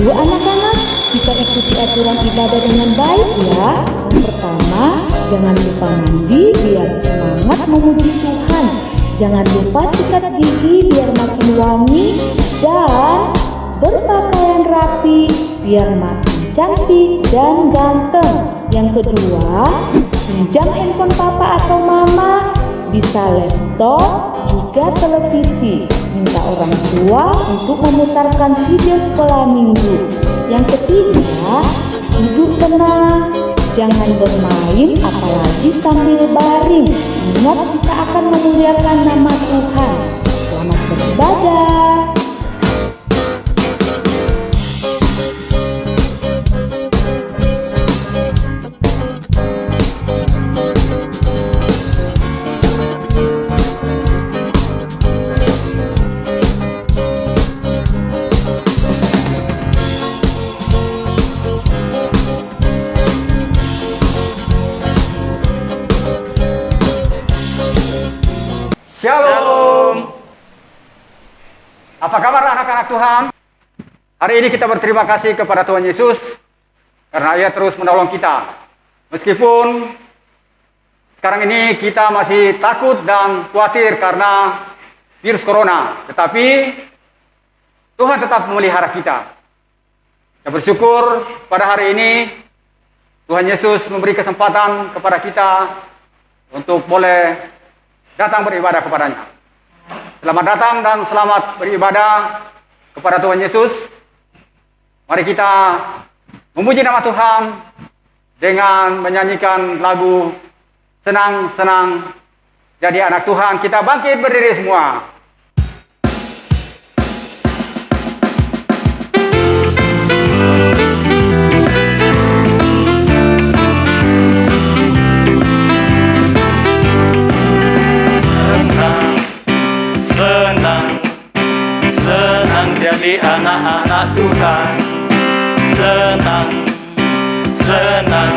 Yuk anak-anak, kita ikuti aturan ibadah dengan baik ya. Yang pertama, jangan lupa mandi biar semangat memuji Tuhan. Jangan lupa sikat gigi biar makin wangi. Dan berpakaian rapi biar makin cantik dan ganteng. Yang kedua, pinjam handphone papa atau mama, bisa laptop, juga televisi. Minta orang tua untuk memutarkan video sekolah minggu. Yang ketiga, duduk tenang, jangan bermain apalagi sambil baring. Ingat, kita akan memuliakan nama Tuhan. Selamat beribadah. Shalom. Apa kabar anak-anak Tuhan? Hari ini kita berterima kasih kepada Tuhan Yesus karena Ia terus menolong kita. Meskipun sekarang ini kita masih takut dan khawatir karena virus corona, tetapi Tuhan tetap memelihara kita. Kita bersyukur pada hari ini Tuhan Yesus memberi kesempatan kepada kita untuk boleh datang beribadah kepadanya. Selamat datang dan selamat beribadah kepada Tuhan Yesus. Mari kita memuji nama Tuhan dengan menyanyikan lagu Senang-senang jadi anak Tuhan. Kita bangkit berdiri semua. Jadi anak-anak Tuhan, senang, senang,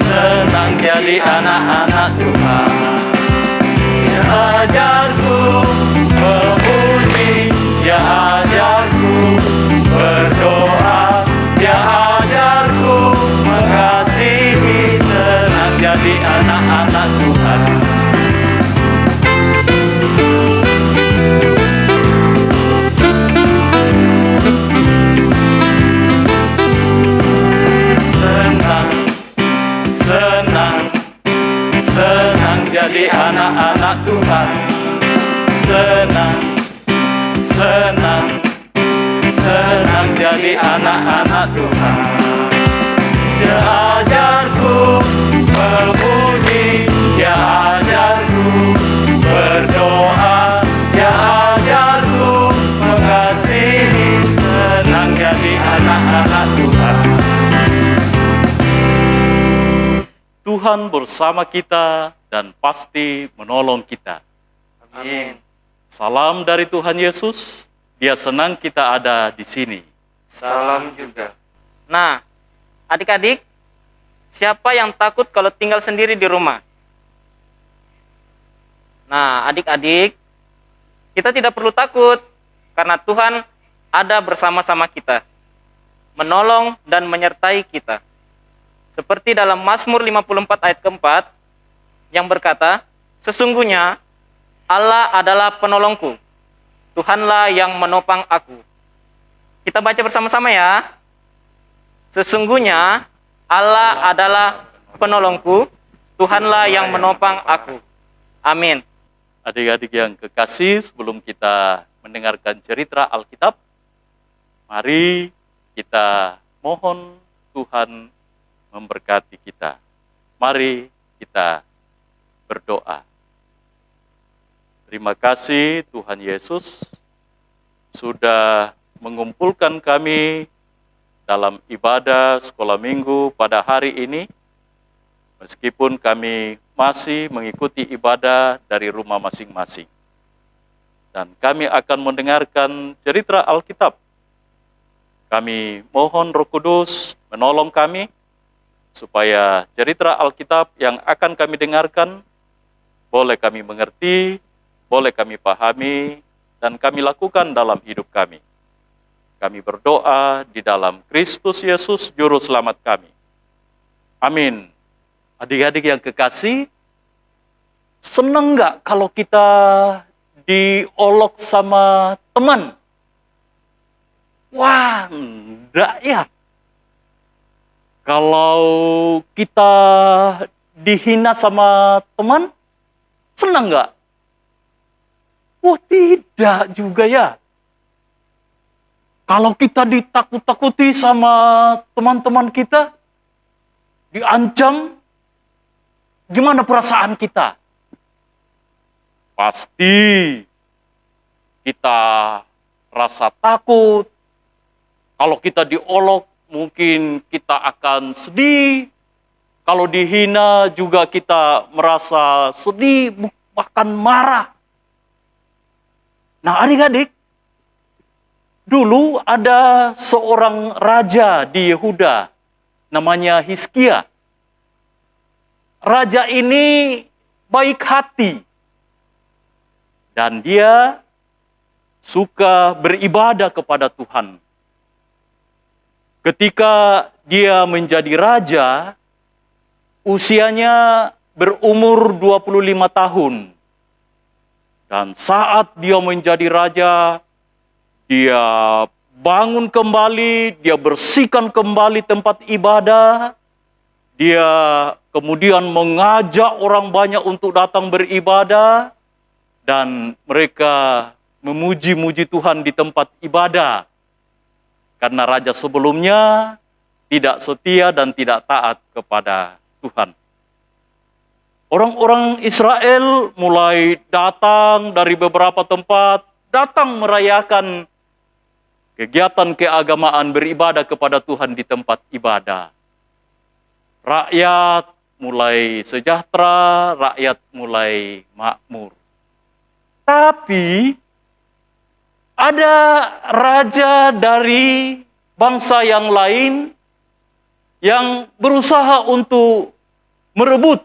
senang jadi anak-anak Tuhan. Dia ajarku memuji, dia ajarku berdoa, dia ajarku mengasihi, senang jadi anak-anak Tuhan. Jadi anak-anak Tuhan, senang, senang, senang jadi anak-anak Tuhan. Dia ajarku memuji, dia ajarku berdoa, dia ajarku mengasihi, senang jadi anak-anak Tuhan. Tuhan bersama kita dan pasti menolong kita. Amin. Salam dari Tuhan Yesus. Dia senang kita ada di sini. Salam juga. Nah, adik-adik, siapa yang takut kalau tinggal sendiri di rumah? Nah, adik-adik, kita tidak perlu takut karena Tuhan ada bersama-sama kita, menolong dan menyertai kita. Seperti dalam Mazmur 54 ayat keempat, yang berkata, sesungguhnya Allah adalah penolongku, Tuhanlah yang menopang aku. Kita baca bersama-sama ya. Sesungguhnya Allah adalah penolongku, Tuhanlah yang menopang aku. Amin. Adik-adik yang kekasih, sebelum kita mendengarkan cerita Alkitab, mari kita mohon Tuhan memberkati kita. Mari kita berdoa. Terima kasih Tuhan Yesus sudah mengumpulkan kami dalam ibadah sekolah minggu pada hari ini. Meskipun kami masih mengikuti ibadah dari rumah masing-masing. Dan kami akan mendengarkan cerita Alkitab. Kami mohon Roh Kudus menolong kami supaya cerita Alkitab yang akan kami dengarkan boleh kami mengerti, boleh kami pahami, dan kami lakukan dalam hidup kami. Kami berdoa di dalam Kristus Yesus, Juru Selamat kami. Amin. Adik-adik yang kekasih, senang nggak kalau kita diolok sama teman? Wah, enggak ya. Kalau kita dihina sama teman, senang nggak? Oh, tidak juga ya. Kalau kita ditakut-takuti sama teman-teman kita, diancam, gimana perasaan kita? Pasti kita rasa takut. Kalau kita diolok, mungkin kita akan sedih. Kalau dihina juga kita merasa sedih, bahkan marah. Nah, adik-adik, dulu ada seorang raja di Yehuda, namanya Hizkia. Raja ini baik hati, dan dia suka beribadah kepada Tuhan. Ketika dia menjadi raja, usianya berumur 25 tahun. Dan saat dia menjadi raja, dia bangun kembali, dia bersihkan kembali tempat ibadah, dia kemudian mengajak orang banyak untuk datang beribadah, dan mereka memuji-muji Tuhan di tempat ibadah. Karena raja sebelumnya tidak setia dan tidak taat kepada Tuhan. Orang-orang Israel mulai datang dari beberapa tempat, datang merayakan kegiatan keagamaan beribadah kepada Tuhan di tempat ibadah. Rakyat mulai sejahtera, rakyat mulai makmur. Tapi ada raja dari bangsa yang lain yang berusaha untuk merebut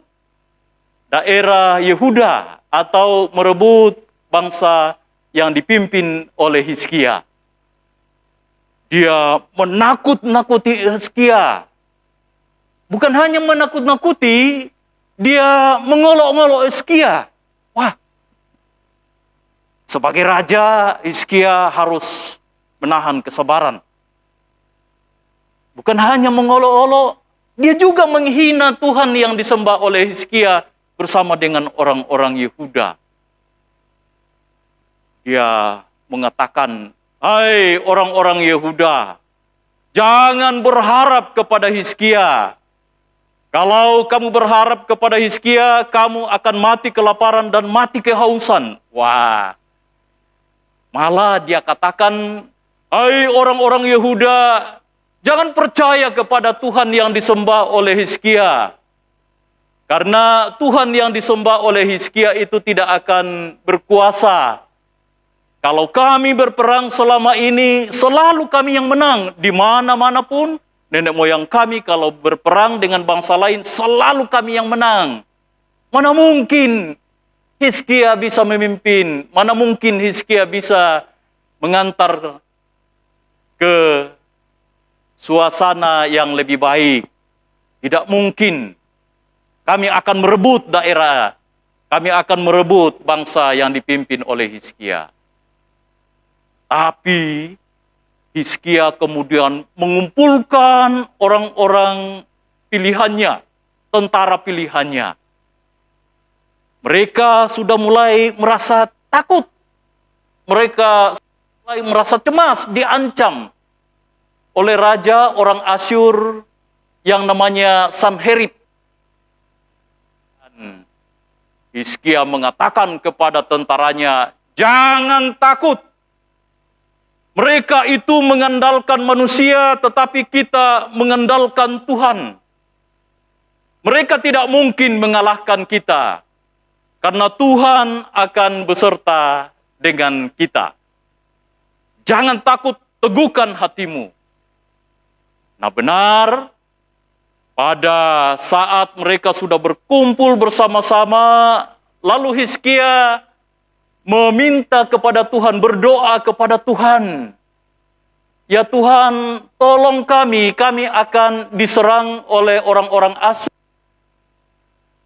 daerah Yehuda atau merebut bangsa yang dipimpin oleh Hizkia. Dia menakut-nakuti Hizkia. Bukan hanya menakut-nakuti, dia mengolok-olok Hizkia. Wah, sebagai raja, Hizkia harus menahan kesabaran. Bukan hanya mengolok-olok, dia juga menghina Tuhan yang disembah oleh Hizkia bersama dengan orang-orang Yehuda. Dia mengatakan, "Hai orang-orang Yehuda, jangan berharap kepada Hizkia. Kalau kamu berharap kepada Hizkia, kamu akan mati kelaparan dan mati kehausan." Wah, malah dia katakan, "Hai orang-orang Yehuda, jangan percaya kepada Tuhan yang disembah oleh Hizkia. Karena Tuhan yang disembah oleh Hizkia itu tidak akan berkuasa. Kalau kami berperang selama ini, selalu kami yang menang. Di mana-mana pun, nenek moyang kami kalau berperang dengan bangsa lain, selalu kami yang menang. Mana mungkin Hizkia bisa memimpin? Mana mungkin Hizkia bisa mengantar ke suasana yang lebih baik? Tidak mungkin. Kami akan merebut daerah. Kami akan merebut bangsa yang dipimpin oleh Hizkia." Tapi Hizkia kemudian mengumpulkan orang-orang pilihannya, tentara pilihannya. Mereka sudah mulai merasa takut. Mereka mulai merasa cemas, diancam oleh raja orang Asyur yang namanya Sanherib. Hizkia mengatakan kepada tentaranya, "Jangan takut. Mereka itu mengandalkan manusia, tetapi kita mengandalkan Tuhan. Mereka tidak mungkin mengalahkan kita, karena Tuhan akan beserta dengan kita. Jangan takut, teguhkan hatimu." Nah benar, Pada saat mereka sudah berkumpul bersama-sama, lalu Hizkia meminta kepada Tuhan, berdoa kepada Tuhan. Ya Tuhan, tolong kami akan diserang oleh orang-orang asing.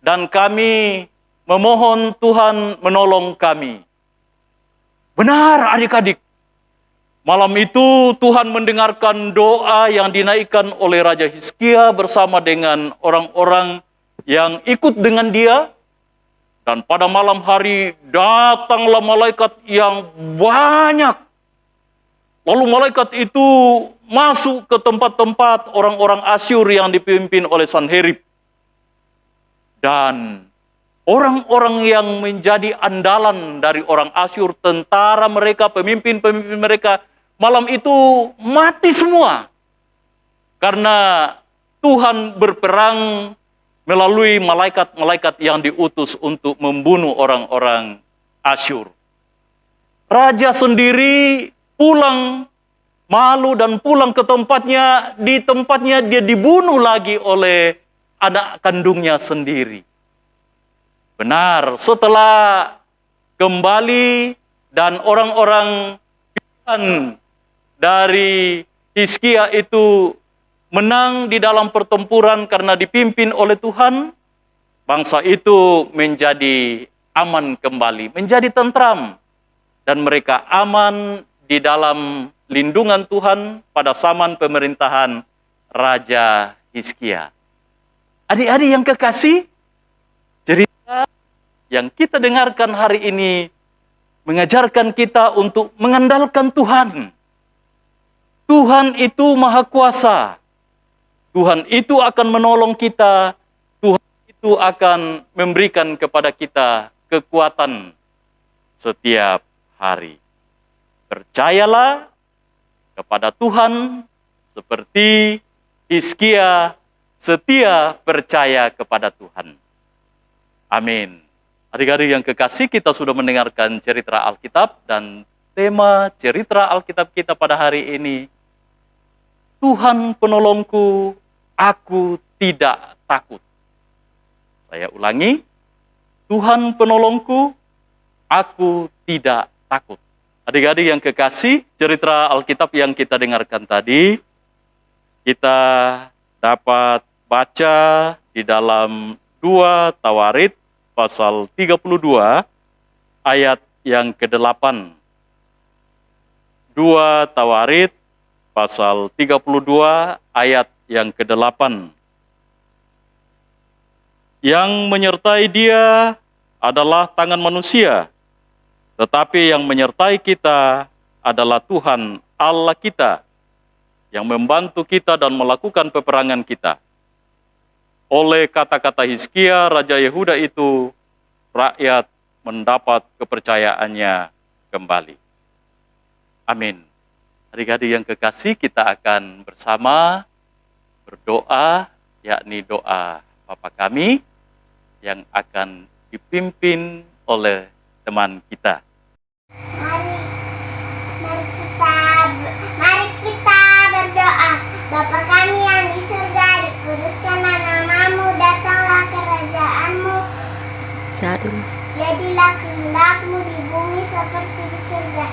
Dan kami memohon Tuhan menolong kami. Benar adik-adik. Malam itu Tuhan mendengarkan doa yang dinaikkan oleh Raja Hizkia bersama dengan orang-orang yang ikut dengan dia. Dan pada malam hari datanglah malaikat yang banyak. Lalu malaikat itu masuk ke tempat-tempat orang-orang Asyur yang dipimpin oleh Sanherib. Dan orang-orang yang menjadi andalan dari orang Asyur, tentara mereka, pemimpin-pemimpin mereka, malam itu mati semua. Karena Tuhan berperang melalui malaikat-malaikat yang diutus untuk membunuh orang-orang Asyur. Raja sendiri pulang malu dan pulang ke tempatnya. Di tempatnya dia dibunuh lagi oleh anak kandungnya sendiri. Benar, setelah kembali dan orang-orang pilihan dari Hizkia itu menang di dalam pertempuran karena dipimpin oleh Tuhan, bangsa itu menjadi aman kembali, menjadi tentram, dan mereka aman di dalam lindungan Tuhan pada zaman pemerintahan Raja Hizkia. Adik-adik yang kekasih, cerita yang kita dengarkan hari ini mengajarkan kita untuk mengandalkan Tuhan. Tuhan itu maha kuasa. Tuhan itu akan menolong kita. Tuhan itu akan memberikan kepada kita kekuatan setiap hari. Percayalah kepada Tuhan seperti Hizkia setia percaya kepada Tuhan. Amin. Adik-adik yang kekasih, kita sudah mendengarkan cerita Alkitab, dan tema cerita Alkitab kita pada hari ini, Tuhan penolongku, aku tidak takut. Saya ulangi, Tuhan penolongku, aku tidak takut. Adik-adik yang kekasih, cerita Alkitab yang kita dengarkan tadi, kita dapat baca di dalam 2 Tawarit pasal 32 ayat yang ke-8. 2 Tawarit pasal 32 ayat yang ke-8. Yang menyertai dia adalah tangan manusia, tetapi yang menyertai kita adalah Tuhan Allah kita, yang membantu kita dan melakukan peperangan kita. Oleh kata-kata Hizkia, Raja Yehuda itu, rakyat mendapat kepercayaannya kembali. Amin. Adik-adik yang kekasih, kita akan bersama berdoa, yakni doa Bapa kami, yang akan dipimpin oleh teman kita. Mari kita berdoa. Bapa kami yang di surga, dikuduskanlah namamu, datanglah kerajaanmu. Jadilah kehendakmu di bumi seperti di surga.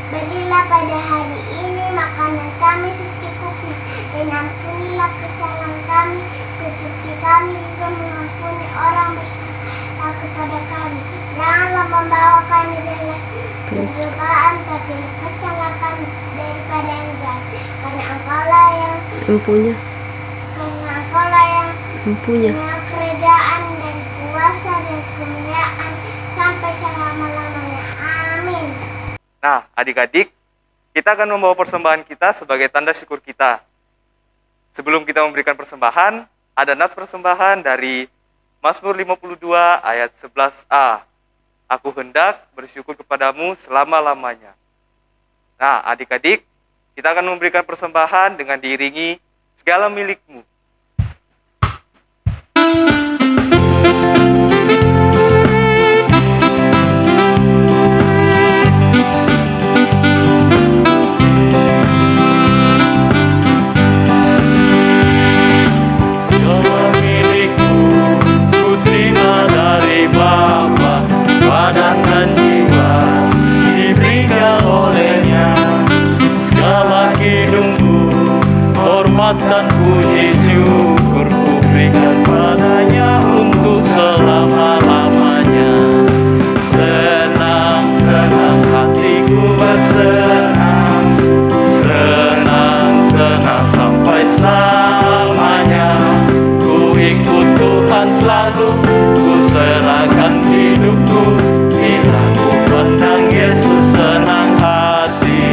Berilah pada hari ini makanan kami secukupnya, dan ampunilah kesalahan kami seperti kami juga mengampuni orang bersalah kepada kami. Janganlah membawa kami dalam pencobaan, tapi lepaskanlah kami daripada yang jahat. Karena Engkaulah yang mempunyai kerajaan dan kuasa dan kemuliaan sampai selama-lamanya. Amin. Nah, adik-adik, kita akan membawa persembahan kita sebagai tanda syukur kita. Sebelum kita memberikan persembahan, ada nas persembahan dari Mazmur 52 ayat 11a. Aku hendak bersyukur kepadamu selama-lamanya. Nah, adik-adik, kita akan memberikan persembahan dengan diiringi segala milikmu. puji syukur ku berikan padanya untuk selama-lamanya. Senang-senang hatiku bersenang, senang-senang sampai selamanya. Ku ikut Tuhan selalu, ku serahkan hidupku, bila ku pandang Yesus senang hati.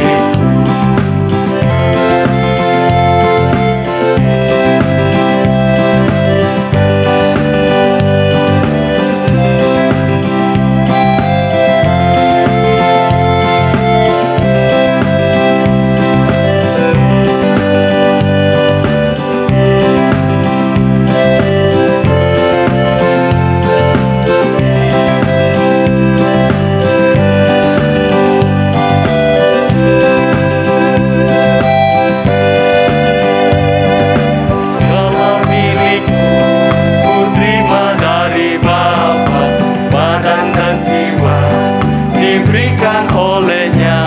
Segala milikku ku terima dari Bapa, badan dan jiwa diberikan olehnya.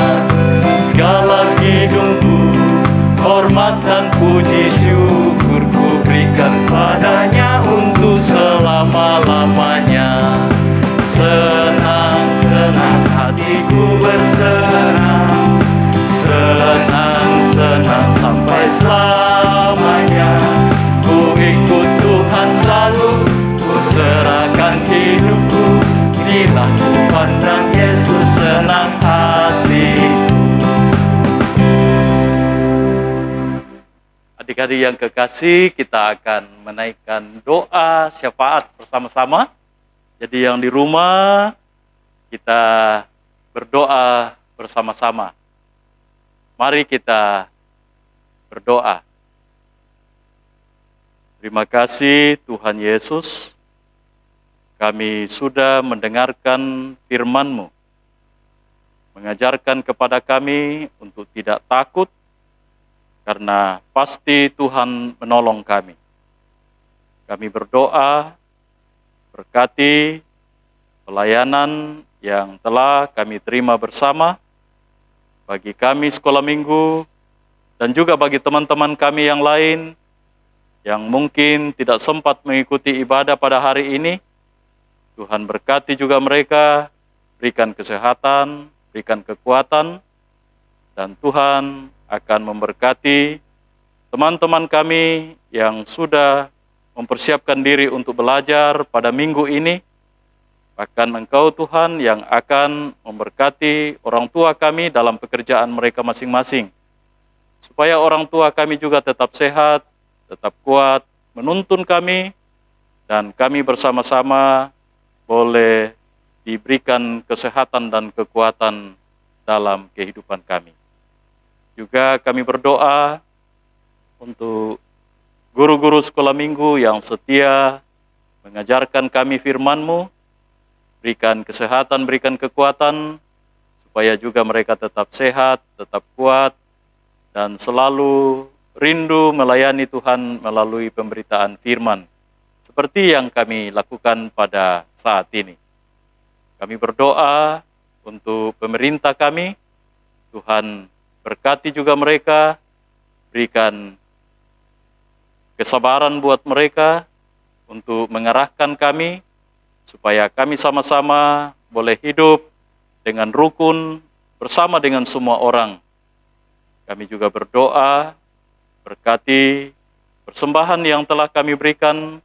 Segala hidupku, hormat dan puji syukur ku berikan padanya untuk selama-lamanya. Senang-senang hatiku bersenang, senang-senang sampai selamanya. Ku ikut Tuhan selalu, ku serahkan hidupku, bila ku pandang Yesus senang hati. Adik-adik yang kekasih, kita akan menaikkan doa syafaat bersama-sama. Jadi yang di rumah, kita berdoa bersama-sama. Mari kita berdoa. Terima kasih Tuhan Yesus, kami sudah mendengarkan firman-Mu, mengajarkan kepada kami untuk tidak takut, karena pasti Tuhan menolong kami. Kami berdoa, berkati pelayanan yang telah kami terima bersama, bagi kami sekolah minggu, dan juga bagi teman-teman kami yang lain, yang mungkin tidak sempat mengikuti ibadah pada hari ini. Tuhan berkati juga mereka, berikan kesehatan, berikan kekuatan, dan Tuhan akan memberkati teman-teman kami yang sudah mempersiapkan diri untuk belajar pada minggu ini. Bahkan Engkau Tuhan yang akan memberkati orang tua kami dalam pekerjaan mereka masing-masing, supaya orang tua kami juga tetap sehat, tetap kuat, menuntun kami, dan kami bersama-sama boleh diberikan kesehatan dan kekuatan dalam kehidupan kami. Juga kami berdoa untuk guru-guru sekolah minggu yang setia mengajarkan kami firman-Mu, berikan kesehatan, berikan kekuatan, supaya juga mereka tetap sehat, tetap kuat, dan selalu rindu melayani Tuhan melalui pemberitaan firman, seperti yang kami lakukan pada saat ini. Kami berdoa untuk pemerintah kami, Tuhan berkati juga mereka, berikan kesabaran buat mereka untuk mengarahkan kami, supaya kami sama-sama boleh hidup dengan rukun bersama dengan semua orang. Kami juga berdoa, berkati persembahan yang telah kami berikan,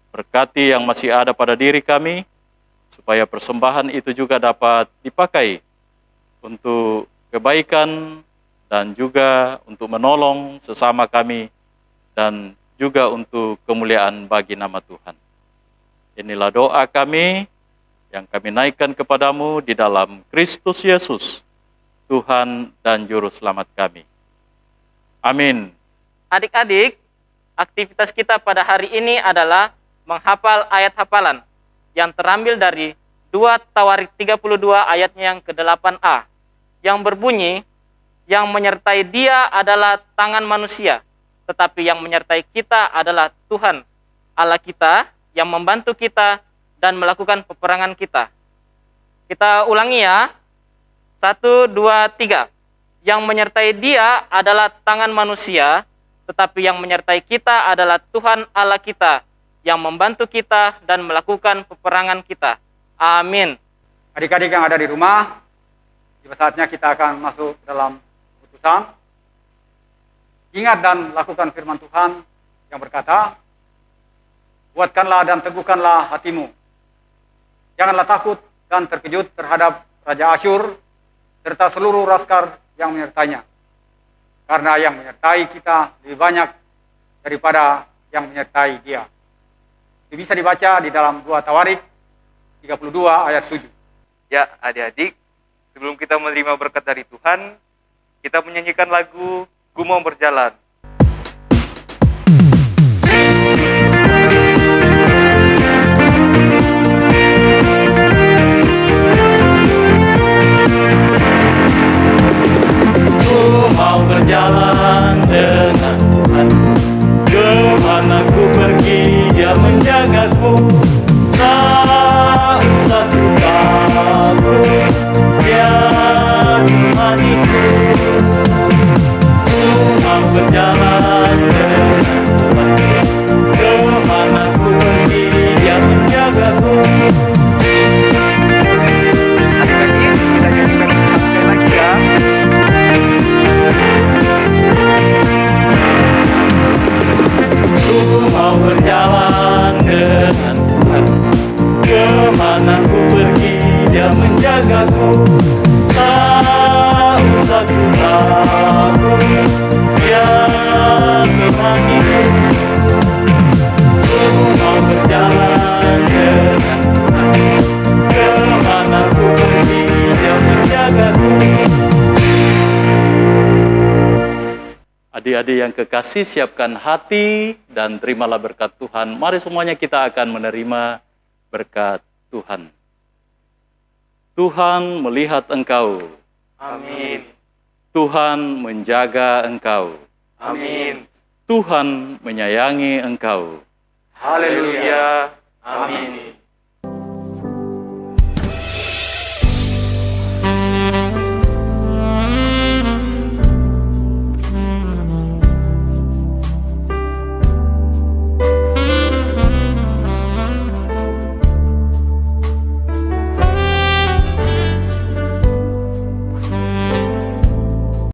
berkati yang masih ada pada diri kami, supaya persembahan itu juga dapat dipakai untuk kebaikan dan juga untuk menolong sesama kami, dan juga untuk kemuliaan bagi nama Tuhan. Inilah doa kami yang kami naikkan kepadamu di dalam Kristus Yesus, Tuhan dan Juru Selamat kami. Amin. Adik-adik, aktivitas kita pada hari ini adalah menghafal ayat hafalan yang terambil dari 2 Tawarik 32 ayatnya yang ke-8a, yang berbunyi, yang menyertai dia adalah tangan manusia, tetapi yang menyertai kita adalah Tuhan Allah kita, yang membantu kita dan melakukan peperangan kita. Kita ulangi ya. 1, 2, 3. Yang menyertai dia adalah tangan manusia, tetapi yang menyertai kita adalah Tuhan Allah kita, yang membantu kita dan melakukan peperangan kita. Amin. Adik-adik yang ada di rumah, tiba saatnya kita akan masuk dalam putusan. Ingat dan lakukan firman Tuhan yang berkata, kuatkanlah dan teguhkanlah hatimu. Janganlah takut dan terkejut terhadap Raja Asyur, serta seluruh laskar yang menyertainya. Karena yang menyertai kita lebih banyak daripada yang menyertai dia. Itu bisa dibaca di dalam 2 Tawarik 32 ayat 7. Ya, adik-adik, sebelum kita menerima berkat dari Tuhan, kita menyanyikan lagu Ku Mau Berjalan. Ku mau berjalan dengan Tuhan, kemana ku pergi Dia menjagaku. Tak usah ku takut, Dia temaniku. Ku mau berjalan dengan Tuhan, kemana ku pergi Dia menjagaku. Adik-adik, kita nyanyikan sekali lagi ya. Ku mau berjalan dengan Tuhan, kemana ku pergi Dia menjagaku. Tak usah ku takut, Dia temaniku. Ku mau berjalan dengan Tuhan, kemana ku pergi Dia menjagaku. Adik-adik yang kekasih, siapkan hati dan terimalah berkat Tuhan. Mari semuanya kita akan menerima berkat Tuhan. Tuhan melihat engkau. Amin. Tuhan menjaga engkau. Amin. Tuhan menyayangi engkau. Haleluya. Amin.